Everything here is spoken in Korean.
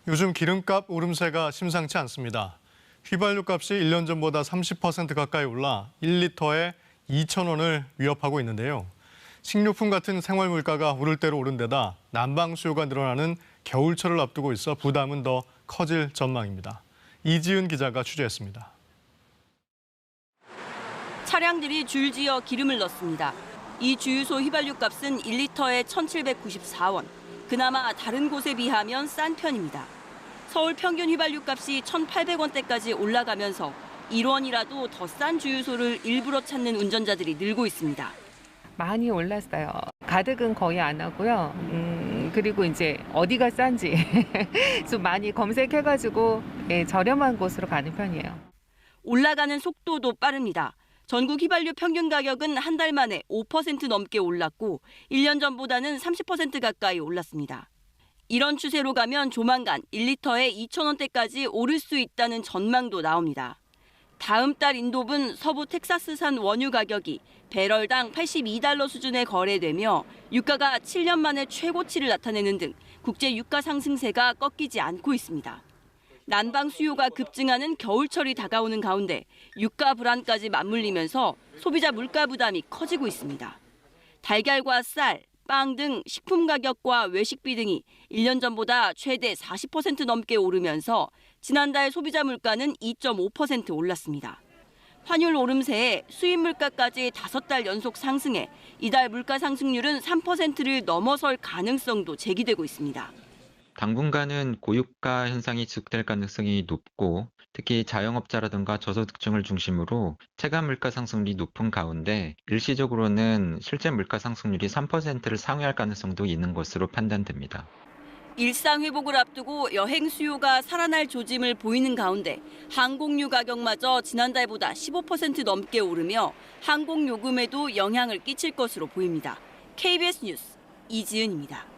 요즘 기름값 오름세가 심상치 않습니다. 휘발유 값이 1년 전보다 30% 가까이 올라 1리터에 2,000원을 위협하고 있는데요. 식료품 같은 생활 물가가 오를 대로 오른 데다 난방 수요가 늘어나는 겨울철을 앞두고 있어 부담은 더 커질 전망입니다. 이지은 기자가 취재했습니다. 차량들이 줄지어 기름을 넣습니다. 이 주유소 휘발유 값은 1리터에 1,794원. 그나마 다른 곳에 비하면 싼 편입니다. 서울 평균 휘발유 값이 1,800원대까지 올라가면서 1원이라도 더 싼 주유소를 일부러 찾는 운전자들이 늘고 있습니다. 많이 올랐어요. 가득은 거의 안 하고요. 그리고 이제 어디가 싼지 좀 많이 검색해가지고 저렴한 곳으로 가는 편이에요. 올라가는 속도도 빠릅니다. 전국 휘발유 평균 가격은 한 달 만에 5% 넘게 올랐고 1년 전보다는 30% 가까이 올랐습니다. 이런 추세로 가면 조만간 1리터에 2,000원대까지 오를 수 있다는 전망도 나옵니다. 다음 달 인도분 서부 텍사스산 원유 가격이 배럴당 82달러 수준에 거래되며 유가가 7년 만에 최고치를 나타내는 등 국제 유가 상승세가 꺾이지 않고 있습니다. 난방 수요가 급증하는 겨울철이 다가오는 가운데 유가 불안까지 맞물리면서 소비자 물가 부담이 커지고 있습니다. 달걀과 쌀, 빵 등 식품 가격과 외식비 등이 1년 전보다 최대 40% 넘게 오르면서 지난달 소비자 물가는 2.5% 올랐습니다. 환율 오름세에 수입 물가까지 5달 연속 상승해 이달 물가 상승률은 3%를 넘어설 가능성도 제기되고 있습니다. 당분간은 고유가 현상이 지속될 가능성이 높고 특히 자영업자라든가 저소득층을 중심으로 체감 물가 상승률이 높은 가운데 일시적으로는 실제 물가 상승률이 3%를 상회할 가능성도 있는 것으로 판단됩니다. 일상 회복을 앞두고 여행 수요가 살아날 조짐을 보이는 가운데 항공유 가격마저 지난달보다 15% 넘게 오르며 항공요금에도 영향을 끼칠 것으로 보입니다. KBS 뉴스 이지은입니다.